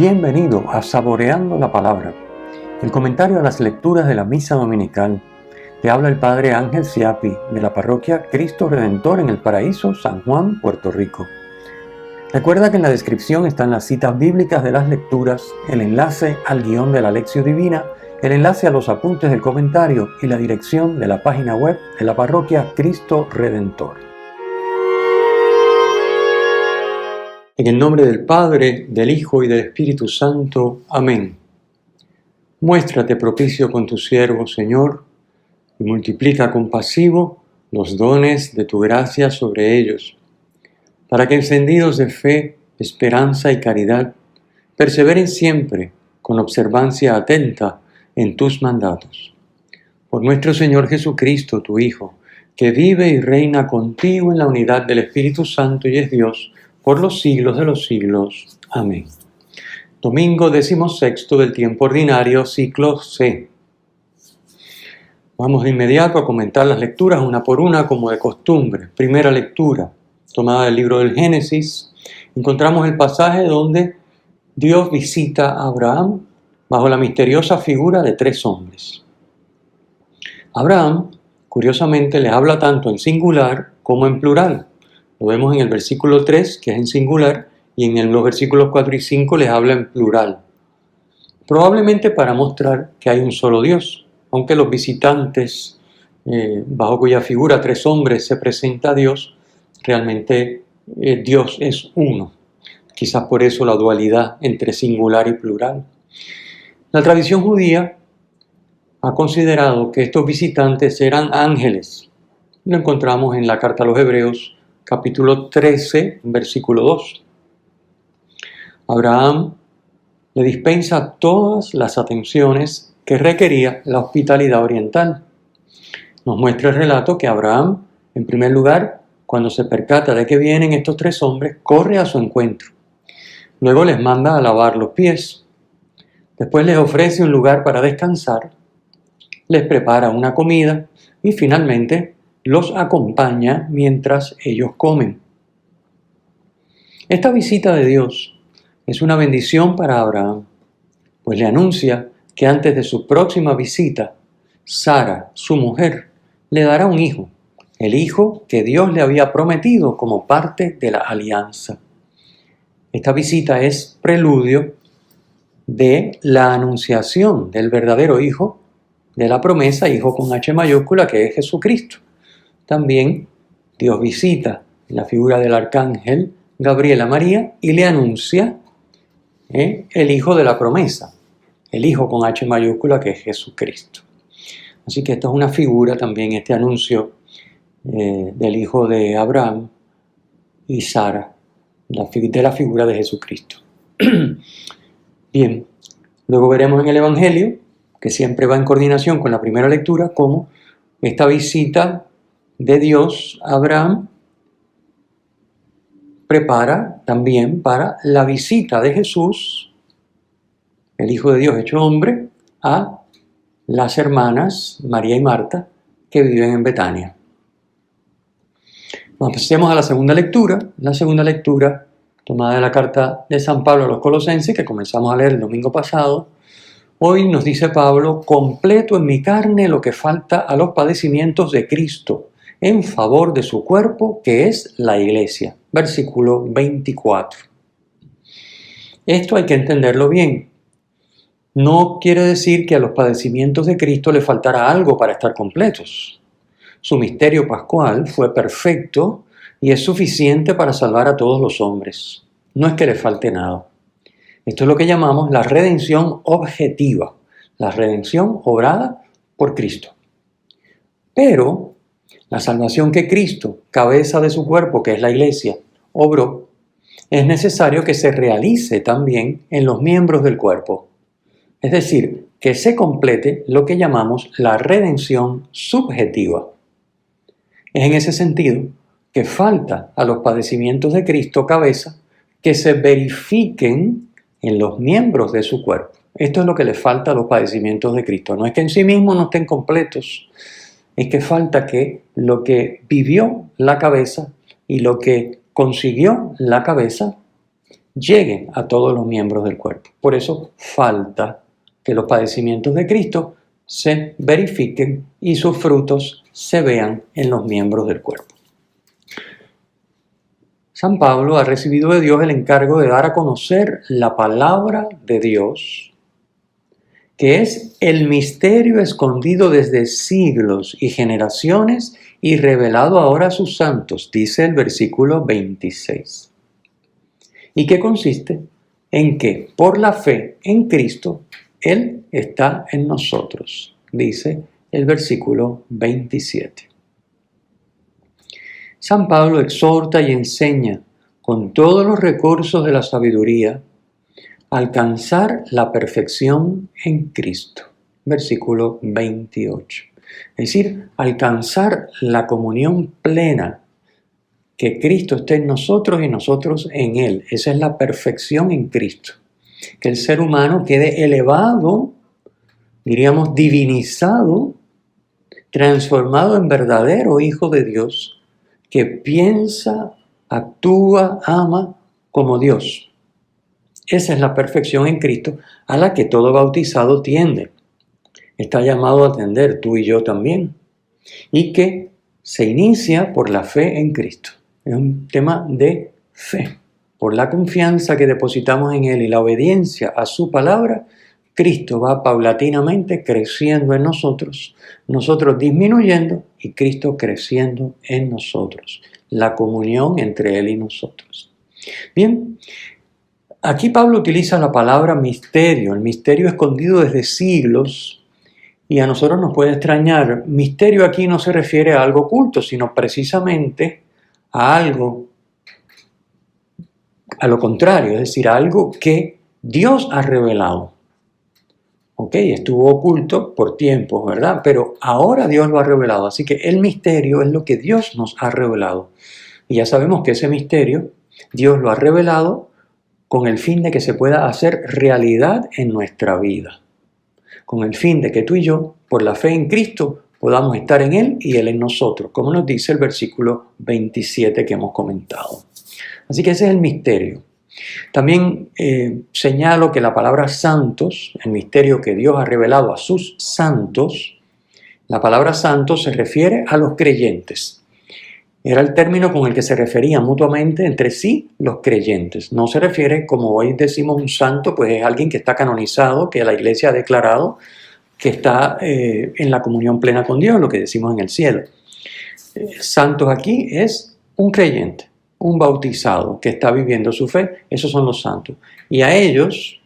Bienvenido a Saboreando la Palabra, el comentario a las lecturas de la Misa Dominical. Te habla el Padre Ángel Siapi, de la Parroquia Cristo Redentor en El Paraíso, San Juan, Puerto Rico. Recuerda que en la descripción están las citas bíblicas de las lecturas, el enlace al guión de la Lección Divina, el enlace a los apuntes del comentario y la dirección de la página web de la Parroquia Cristo Redentor. En el nombre del Padre, del Hijo y del Espíritu Santo. Amén. Muéstrate propicio con tu siervo, Señor, y multiplica compasivo los dones de tu gracia sobre ellos, para que encendidos de fe, esperanza y caridad, perseveren siempre con observancia atenta en tus mandatos. Por nuestro Señor Jesucristo, tu Hijo, que vive y reina contigo en la unidad del Espíritu Santo y es Dios, por los siglos de los siglos. Amén. Domingo 16 del tiempo ordinario, ciclo C. Vamos de inmediato a comentar las lecturas una por una como de costumbre. Primera lectura, tomada del libro del Génesis. Encontramos el pasaje donde Dios visita a Abraham bajo la misteriosa figura de 3 hombres. Abraham, curiosamente, les habla tanto en singular como en plural. Lo vemos en el versículo 3, que es en singular, y en los versículos 4 y 5 les habla en plural. Probablemente para mostrar que hay un solo Dios, aunque los visitantes, bajo cuya figura 3 hombres se presenta a Dios, realmente Dios es uno. Quizás por eso la dualidad entre singular y plural. La tradición judía ha considerado que estos visitantes eran ángeles. Lo encontramos en la carta a los Hebreos, capítulo 13, versículo 2. Abraham le dispensa todas las atenciones que requería la hospitalidad oriental. Nos muestra el relato que Abraham, en primer lugar, cuando se percata de que vienen estos 3 hombres, corre a su encuentro. Luego les manda a lavar los pies. Después les ofrece un lugar para descansar, les prepara una comida y finalmente los acompaña mientras ellos comen. Esta visita de Dios es una bendición para Abraham, pues le anuncia que antes de su próxima visita, Sara, su mujer, le dará un hijo, el hijo que Dios le había prometido como parte de la alianza. Esta visita es preludio de la anunciación del verdadero hijo, de la promesa, hijo con H mayúscula, que es Jesucristo. También Dios visita en la figura del arcángel Gabriel a María y le anuncia el hijo de la promesa, el hijo con H mayúscula que es Jesucristo. Así que esta es una figura también, este anuncio del hijo de Abraham y Sara, de la figura de Jesucristo. Bien, luego veremos en el Evangelio, que siempre va en coordinación con la primera lectura, cómo esta visita de Dios a Abraham prepara también para la visita de Jesús, el Hijo de Dios hecho hombre, a las hermanas María y Marta que viven en Betania. Pasemos a la segunda lectura. La segunda lectura, tomada de la carta de San Pablo a los Colosenses, que comenzamos a leer el domingo pasado. Hoy nos dice Pablo: completo en mi carne lo que falta a los padecimientos de Cristo, en favor de su cuerpo, que es la Iglesia. Versículo 24. Esto hay que entenderlo bien. No quiere decir que a los padecimientos de Cristo le faltara algo para estar completos. Su misterio pascual fue perfecto y es suficiente para salvar a todos los hombres. No es que le falte nada. Esto es lo que llamamos la redención objetiva, la redención obrada por Cristo. Pero la salvación que Cristo, cabeza de su cuerpo, que es la Iglesia, obró, es necesario que se realice también en los miembros del cuerpo. Es decir, que se complete lo que llamamos la redención subjetiva. Es en ese sentido que falta a los padecimientos de Cristo, cabeza, que se verifiquen en los miembros de su cuerpo. Esto es lo que le falta a los padecimientos de Cristo. No es que en sí mismos no estén completos, es que falta que lo que vivió la cabeza y lo que consiguió la cabeza llegue a todos los miembros del cuerpo. Por eso falta que los padecimientos de Cristo se verifiquen y sus frutos se vean en los miembros del cuerpo. San Pablo ha recibido de Dios el encargo de dar a conocer la palabra de Dios, que es el misterio escondido desde siglos y generaciones y revelado ahora a sus santos, dice el versículo 26. ¿Y qué consiste? En que por la fe en Cristo, Él está en nosotros, dice el versículo 27. San Pablo exhorta y enseña con todos los recursos de la sabiduría a alcanzar la perfección en Cristo. Versículo 28. Es decir, alcanzar la comunión plena, que Cristo esté en nosotros y nosotros en Él. Esa es la perfección en Cristo. Que el ser humano quede elevado, diríamos divinizado, transformado en verdadero hijo de Dios, que piensa, actúa, ama como Dios. Esa es la perfección en Cristo a la que todo bautizado tiende. Está llamado a atender, tú y yo también. Y que se inicia por la fe en Cristo. Es un tema de fe. Por la confianza que depositamos en Él y la obediencia a su palabra, Cristo va paulatinamente creciendo en nosotros, nosotros disminuyendo y Cristo creciendo en nosotros. La comunión entre Él y nosotros. Bien, aquí Pablo utiliza la palabra misterio, el misterio escondido desde siglos, y a nosotros nos puede extrañar. Misterio aquí no se refiere a algo oculto, sino precisamente a algo, a lo contrario, es decir, a algo que Dios ha revelado. Ok, estuvo oculto por tiempos, ¿verdad? Pero ahora Dios lo ha revelado. Así que el misterio es lo que Dios nos ha revelado. Y ya sabemos que ese misterio Dios lo ha revelado con el fin de que se pueda hacer realidad en nuestra vida. Con el fin de que tú y yo, por la fe en Cristo, podamos estar en Él y Él en nosotros, como nos dice el versículo 27 que hemos comentado. Así que ese es el misterio. También señalo que la palabra santos, el misterio que Dios ha revelado a sus santos, la palabra santos se refiere a los creyentes. Era el término con el que se referían mutuamente entre sí los creyentes. No se refiere, como hoy decimos un santo, pues es alguien que está canonizado, que la iglesia ha declarado que está en la comunión plena con Dios, lo que decimos en el cielo. Santos aquí es un creyente, un bautizado que está viviendo su fe. Esos son los santos. Y a ellos,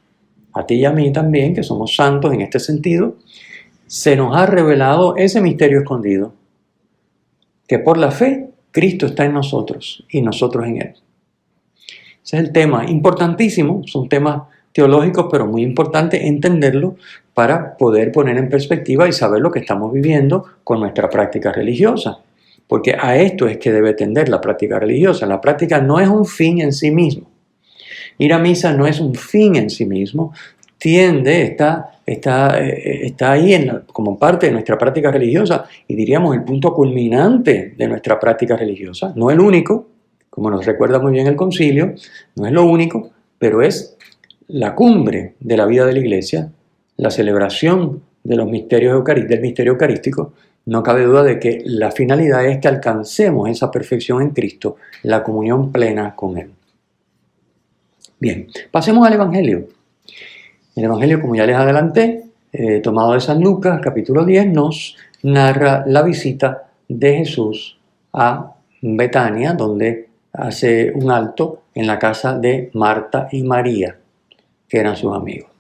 a ti y a mí también, que somos santos en este sentido, se nos ha revelado ese misterio escondido, que por la fe Cristo está en nosotros y nosotros en Él. Ese es el tema importantísimo, son temas teológicos, pero muy importante entenderlo para poder poner en perspectiva y saber lo que estamos viviendo con nuestra práctica religiosa. Porque a esto es que debe tender la práctica religiosa. La práctica no es un fin en sí mismo. Ir a misa no es un fin en sí mismo. Está ahí como parte de nuestra práctica religiosa y diríamos el punto culminante de nuestra práctica religiosa. No el único, como nos recuerda muy bien el concilio, no es lo único, pero es la cumbre de la vida de la Iglesia, la celebración de los misterios del misterio eucarístico. No cabe duda de que la finalidad es que alcancemos esa perfección en Cristo, la comunión plena con Él. Bien, pasemos al Evangelio. El Evangelio, como ya les adelanté, tomado de San Lucas, capítulo 10, nos narra la visita de Jesús a Betania, donde hace un alto en la casa de Marta y María, que eran sus amigos.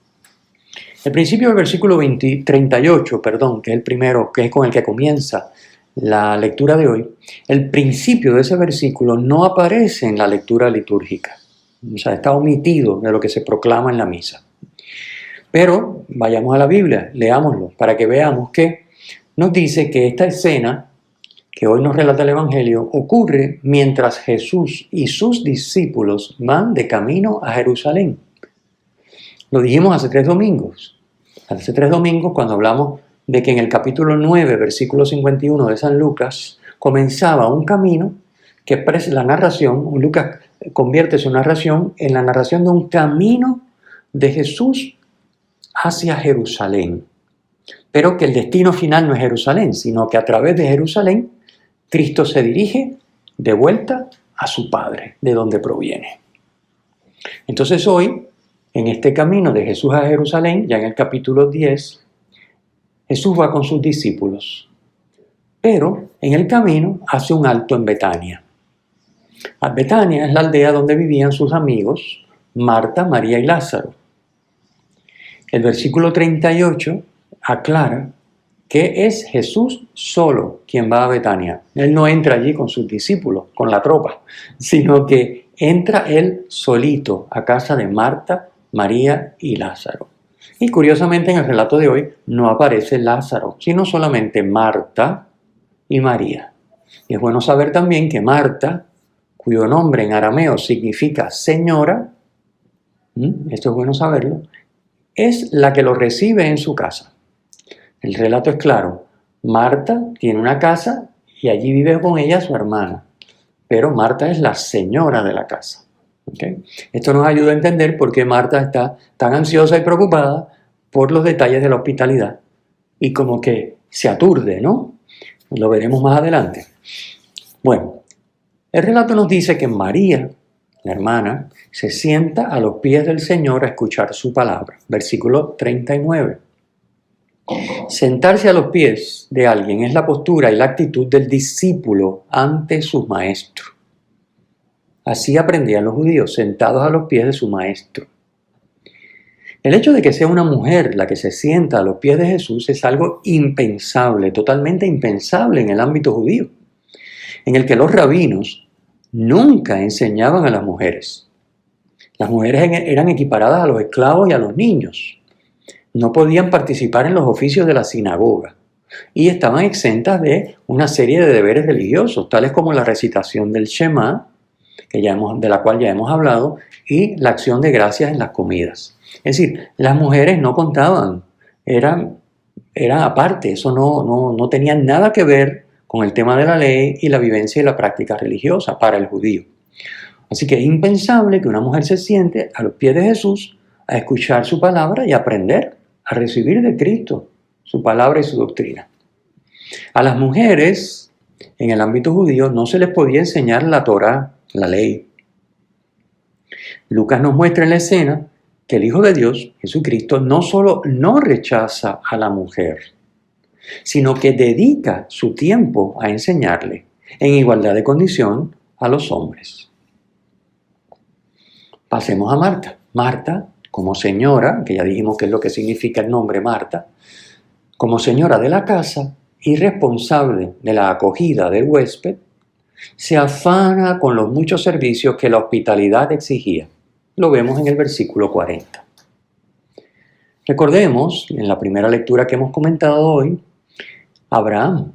El principio del versículo 38, que es el primero, que es con el que comienza la lectura de hoy, el principio de ese versículo no aparece en la lectura litúrgica. O sea, está omitido de lo que se proclama en la misa. Pero vayamos a la Biblia, leámoslo, para que veamos que nos dice que esta escena que hoy nos relata el Evangelio ocurre mientras Jesús y sus discípulos van de camino a Jerusalén. Lo dijimos hace 3 domingos. Hace 3 domingos cuando hablamos de que en el capítulo 9, versículo 51 de San Lucas, comenzaba un camino que la narración, Lucas convierte su narración en la narración de un camino de Jesús hacia Jerusalén. Pero que el destino final no es Jerusalén, sino que a través de Jerusalén, Cristo se dirige de vuelta a su Padre, de donde proviene. Entonces hoy, en este camino de Jesús a Jerusalén, ya en el capítulo 10, Jesús va con sus discípulos, pero en el camino hace un alto en Betania. Betania es la aldea donde vivían sus amigos Marta, María y Lázaro. El versículo 38 aclara que es Jesús solo quien va a Betania. Él no entra allí con sus discípulos, con la tropa, sino que entra él solito a casa de Marta, María y Lázaro. Y curiosamente en el relato de hoy no aparece Lázaro, sino solamente Marta y María. Y es bueno saber también que Marta, cuyo nombre en arameo significa señora, esto es bueno saberlo, es la que lo recibe en su casa. El relato es claro. Marta tiene una casa y allí vive con ella su hermana. Pero Marta es la señora de la casa. ¿Okay? Esto nos ayuda a entender por qué Marta está tan ansiosa y preocupada por los detalles de la hospitalidad. Y como que se aturde, ¿no? Lo veremos más adelante. Bueno, el relato nos dice que María, la hermana, se sienta a los pies del Señor a escuchar su palabra. Versículo 39. Sentarse a los pies de alguien es la postura y la actitud del discípulo ante sus maestros. Así aprendían los judíos, sentados a los pies de su maestro. El hecho de que sea una mujer la que se sienta a los pies de Jesús es algo impensable, totalmente impensable en el ámbito judío, en el que los rabinos nunca enseñaban a las mujeres. Las mujeres eran equiparadas a los esclavos y a los niños. No podían participar en los oficios de la sinagoga y estaban exentas de una serie de deberes religiosos, tales como la recitación del Shema, de la cual ya hemos hablado, y la acción de gracias en las comidas. Es decir, las mujeres no contaban, eran aparte, eso no tenía nada que ver con el tema de la ley y la vivencia y la práctica religiosa para el judío. Así que es impensable que una mujer se siente a los pies de Jesús a escuchar su palabra y aprender, a recibir de Cristo su palabra y su doctrina. A las mujeres, en el ámbito judío, no se les podía enseñar la Torá, la ley. Lucas nos muestra en la escena que el Hijo de Dios, Jesucristo, no solo no rechaza a la mujer, sino que dedica su tiempo a enseñarle en igualdad de condición a los hombres. Pasemos a Marta. Marta, como señora, que ya dijimos que es lo que significa el nombre Marta, como señora de la casa y responsable de la acogida del huésped, se afana con los muchos servicios que la hospitalidad exigía. Lo vemos en el versículo 40. Recordemos, en la primera lectura que hemos comentado hoy, Abraham.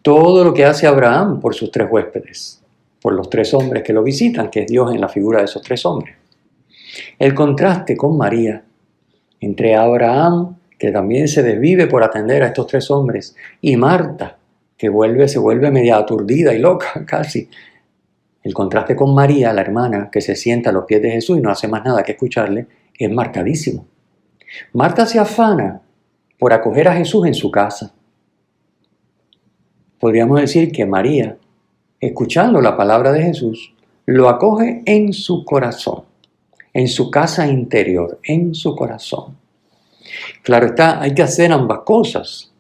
Todo lo que hace Abraham por sus tres huéspedes, por los tres hombres que lo visitan, que es Dios en la figura de esos tres hombres. El contraste con María, entre Abraham, que también se desvive por atender a estos tres hombres, y Marta, que se vuelve media aturdida y loca casi. El contraste con María, la hermana, que se sienta a los pies de Jesús y no hace más nada que escucharle, es marcadísimo. Marta se afana por acoger a Jesús en su casa. Podríamos decir que María, escuchando la palabra de Jesús, lo acoge en su corazón, en su casa interior, en su corazón. Claro está, hay que hacer ambas cosas.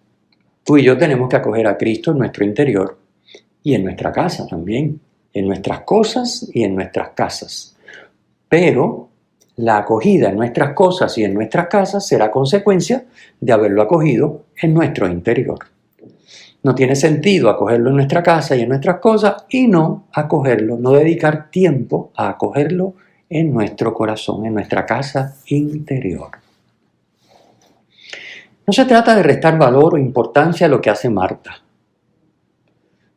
Tú y yo tenemos que acoger a Cristo en nuestro interior y en nuestra casa también, en nuestras cosas y en nuestras casas. Pero la acogida en nuestras cosas y en nuestras casas será consecuencia de haberlo acogido en nuestro interior. No tiene sentido acogerlo en nuestra casa y en nuestras cosas y no acogerlo, no dedicar tiempo a acogerlo en nuestro corazón, en nuestra casa interior. No se trata de restar valor o importancia a lo que hace Marta,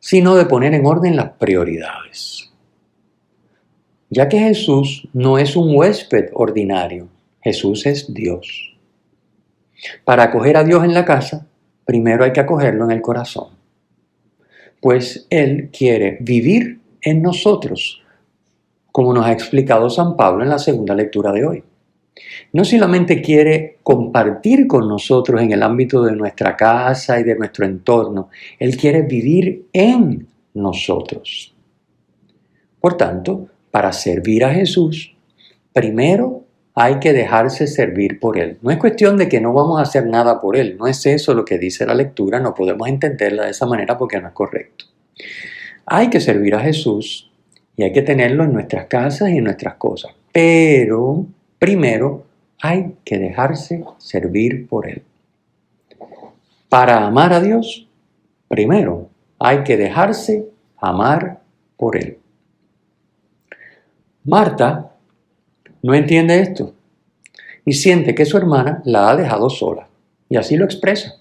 sino de poner en orden las prioridades. Ya que Jesús no es un huésped ordinario, Jesús es Dios. Para acoger a Dios en la casa, primero hay que acogerlo en el corazón, pues Él quiere vivir en nosotros, como nos ha explicado San Pablo en la segunda lectura de hoy. No solamente quiere compartir con nosotros en el ámbito de nuestra casa y de nuestro entorno, Él quiere vivir en nosotros. Por tanto, para servir a Jesús, primero hay que dejarse servir por Él. No es cuestión de que no vamos a hacer nada por Él, no es eso lo que dice la lectura, no podemos entenderla de esa manera porque no es correcto. Hay que servir a Jesús y hay que tenerlo en nuestras casas y en nuestras cosas, pero primero hay que dejarse servir por Él. Para amar a Dios, primero hay que dejarse amar por Él. Marta no entiende esto y siente que su hermana la ha dejado sola, y así lo expresa.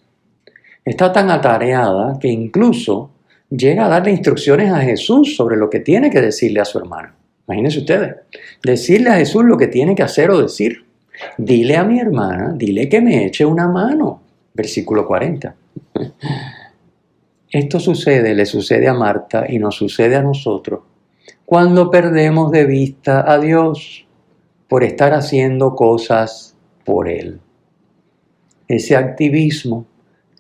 Está tan atareada que incluso llega a darle instrucciones a Jesús sobre lo que tiene que decirle a su hermana. Imagínense ustedes, decirle a Jesús lo que tiene que hacer o decir. Dile a mi hermana, dile que me eche una mano. Versículo 40. Esto le sucede a Marta y nos sucede a nosotros cuando perdemos de vista a Dios por estar haciendo cosas por Él. Ese activismo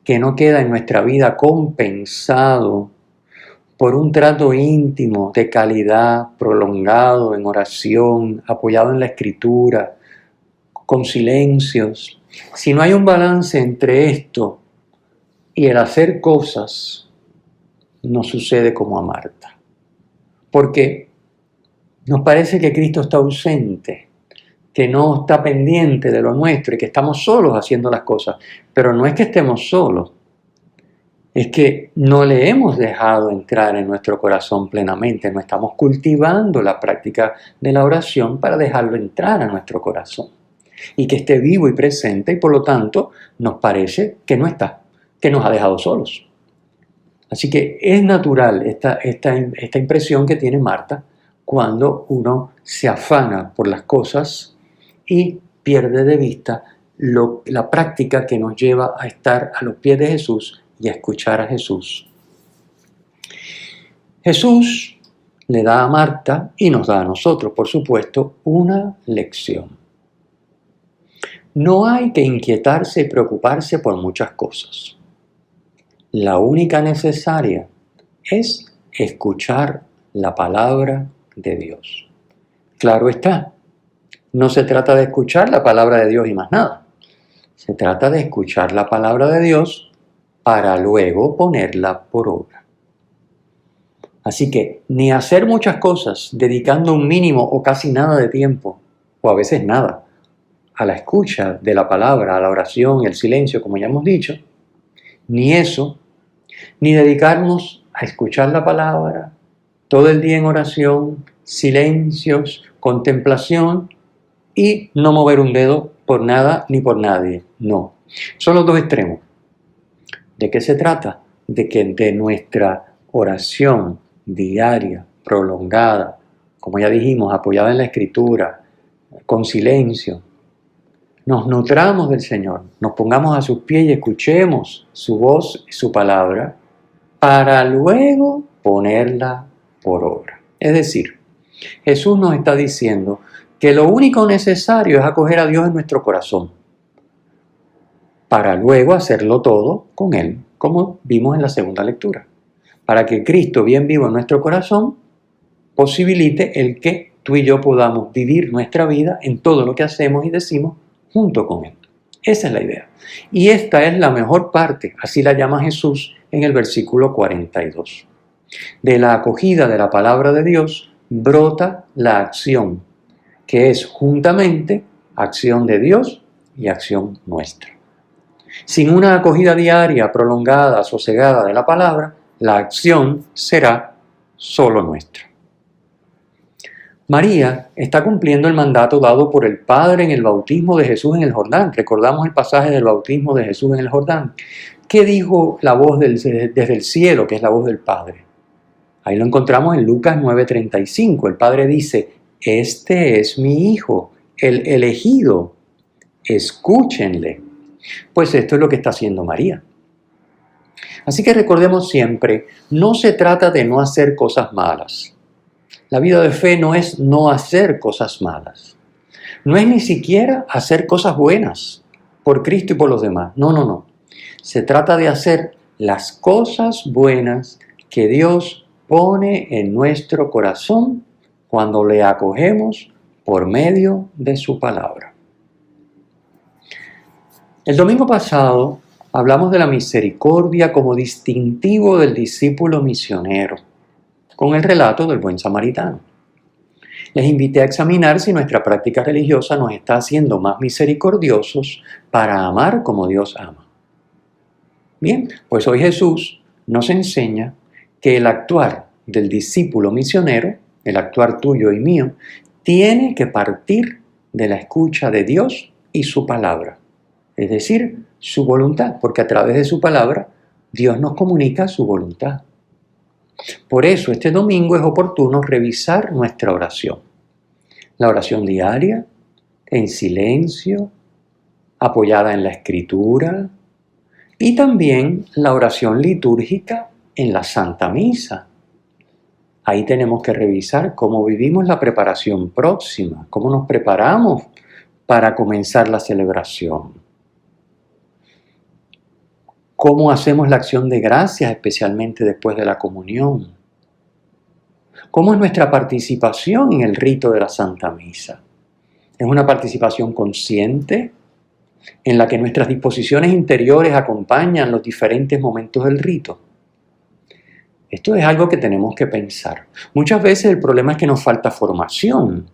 que no queda en nuestra vida compensado por un trato íntimo, de calidad, prolongado, en oración, apoyado en la Escritura, con silencios. Si no hay un balance entre esto y el hacer cosas, nos sucede como a Marta. Porque nos parece que Cristo está ausente, que no está pendiente de lo nuestro y que estamos solos haciendo las cosas. Pero no es que estemos solos, es que no le hemos dejado entrar en nuestro corazón plenamente, no estamos cultivando la práctica de la oración para dejarlo entrar a nuestro corazón y que esté vivo y presente, y por lo tanto nos parece que no está, que nos ha dejado solos. Así que es natural esta impresión que tiene Marta cuando uno se afana por las cosas y pierde de vista la práctica que nos lleva a estar a los pies de Jesús y a escuchar a Jesús. Jesús le da a Marta y nos da a nosotros, por supuesto, una lección. No hay que inquietarse y preocuparse por muchas cosas. La única necesaria es escuchar la palabra de Dios. Claro está, no se trata de escuchar la palabra de Dios y más nada. Se trata de escuchar la palabra de Dios para luego ponerla por obra. Así que ni hacer muchas cosas dedicando un mínimo o casi nada de tiempo, o a veces nada, a la escucha de la palabra, a la oración y el silencio, como ya hemos dicho, ni eso, ni dedicarnos a escuchar la palabra todo el día en oración, silencios, contemplación y no mover un dedo por nada ni por nadie. No, son los dos extremos. ¿De qué se trata? De que de nuestra oración diaria, prolongada, como ya dijimos, apoyada en la Escritura, con silencio, nos nutramos del Señor, nos pongamos a sus pies y escuchemos su voz y su palabra para luego ponerla por obra. Es decir, Jesús nos está diciendo que lo único necesario es acoger a Dios en nuestro corazón para luego hacerlo todo con Él, como vimos en la segunda lectura. Para que Cristo, bien vivo en nuestro corazón, posibilite el que tú y yo podamos vivir nuestra vida en todo lo que hacemos y decimos junto con Él. Esa es la idea. Y esta es la mejor parte, así la llama Jesús en el versículo 42. De la acogida de la palabra de Dios brota la acción, que es juntamente acción de Dios y acción nuestra. Sin una acogida diaria, prolongada, sosegada de la palabra, la acción será solo nuestra. María está cumpliendo el mandato dado por el Padre en el bautismo de Jesús en el Jordán. Recordamos el pasaje del bautismo de Jesús en el Jordán. ¿Qué dijo la voz desde el cielo, que es la voz del Padre? Ahí lo encontramos en Lucas 9:35. El Padre dice: este es mi Hijo, el elegido, escúchenle. Pues esto es lo que está haciendo María. Así que recordemos siempre, no se trata de no hacer cosas malas. La vida de fe no es no hacer cosas malas. No es ni siquiera hacer cosas buenas por Cristo y por los demás. No, no, no. Se trata de hacer las cosas buenas que Dios pone en nuestro corazón cuando le acogemos por medio de su palabra. El domingo pasado hablamos de la misericordia como distintivo del discípulo misionero, con el relato del buen samaritano. Les invité a examinar si nuestra práctica religiosa nos está haciendo más misericordiosos para amar como Dios ama. Bien, pues hoy Jesús nos enseña que el actuar del discípulo misionero, el actuar tuyo y mío, tiene que partir de la escucha de Dios y su palabra, es decir, su voluntad, porque a través de su palabra Dios nos comunica su voluntad. Por eso este domingo es oportuno revisar nuestra oración. La oración diaria, en silencio, apoyada en la Escritura, y también la oración litúrgica en la Santa Misa. Ahí tenemos que revisar cómo vivimos la preparación próxima, cómo nos preparamos para comenzar la celebración. Cómo hacemos la acción de gracias, especialmente después de la comunión. Cómo es nuestra participación en el rito de la Santa Misa. Es una participación consciente, en la que nuestras disposiciones interiores acompañan los diferentes momentos del rito. Esto es algo que tenemos que pensar. Muchas veces el problema es que nos falta formación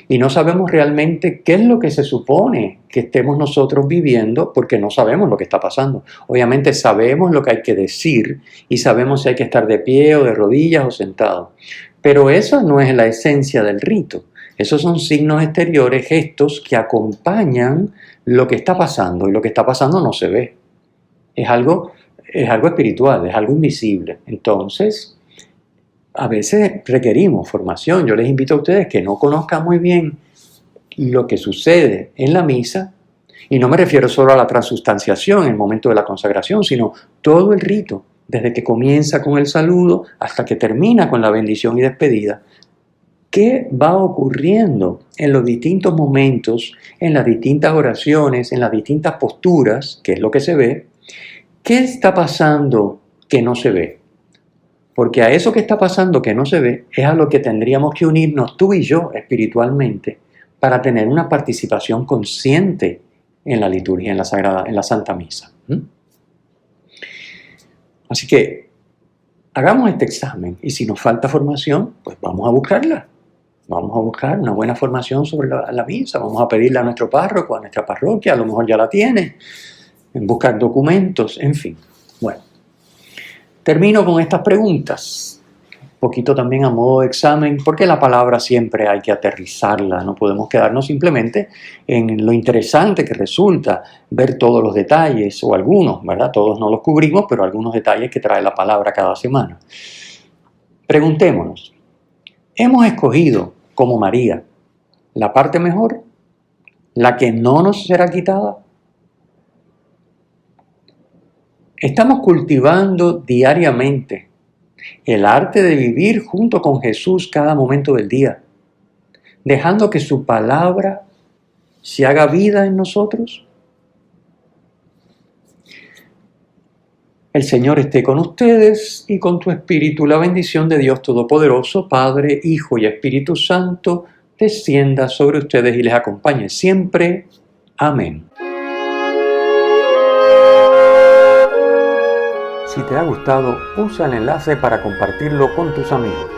y no sabemos realmente qué es lo que se supone que estemos nosotros viviendo porque no sabemos lo que está pasando. Obviamente sabemos lo que hay que decir y sabemos si hay que estar de pie o de rodillas o sentado, pero eso no es la esencia del rito. Esos son signos exteriores, gestos que acompañan lo que está pasando, y lo que está pasando no se ve. Es algo espiritual, es algo invisible. Entonces, a veces requerimos formación. Yo les invito a ustedes que no conozcan muy bien lo que sucede en la misa, y no me refiero solo a la transustanciación en el momento de la consagración, sino todo el rito, desde que comienza con el saludo hasta que termina con la bendición y despedida. ¿Qué va ocurriendo en los distintos momentos, en las distintas oraciones, en las distintas posturas, que es lo que se ve? ¿Qué está pasando que no se ve? Porque a eso que está pasando que no se ve es a lo que tendríamos que unirnos tú y yo espiritualmente para tener una participación consciente en la liturgia, en la Santa Misa. Así que hagamos este examen y si nos falta formación, pues vamos a buscarla. Vamos a buscar una buena formación sobre la misa, vamos a pedirle a nuestro párroco, a nuestra parroquia, a lo mejor ya la tiene, en buscar documentos, en fin. Bueno, termino con estas preguntas, un poquito también a modo de examen, porque la palabra siempre hay que aterrizarla, no podemos quedarnos simplemente en lo interesante que resulta ver todos los detalles, o algunos, ¿verdad? Todos no los cubrimos, pero algunos detalles que trae la palabra cada semana. Preguntémonos, ¿hemos escogido, como María, la parte mejor, la que no nos será quitada? Estamos cultivando diariamente el arte de vivir junto con Jesús cada momento del día, dejando que su palabra se haga vida en nosotros. El Señor esté con ustedes y con tu espíritu. La bendición de Dios Todopoderoso, Padre, Hijo y Espíritu Santo, descienda sobre ustedes y les acompañe siempre. Amén. Si te ha gustado, usa el enlace para compartirlo con tus amigos.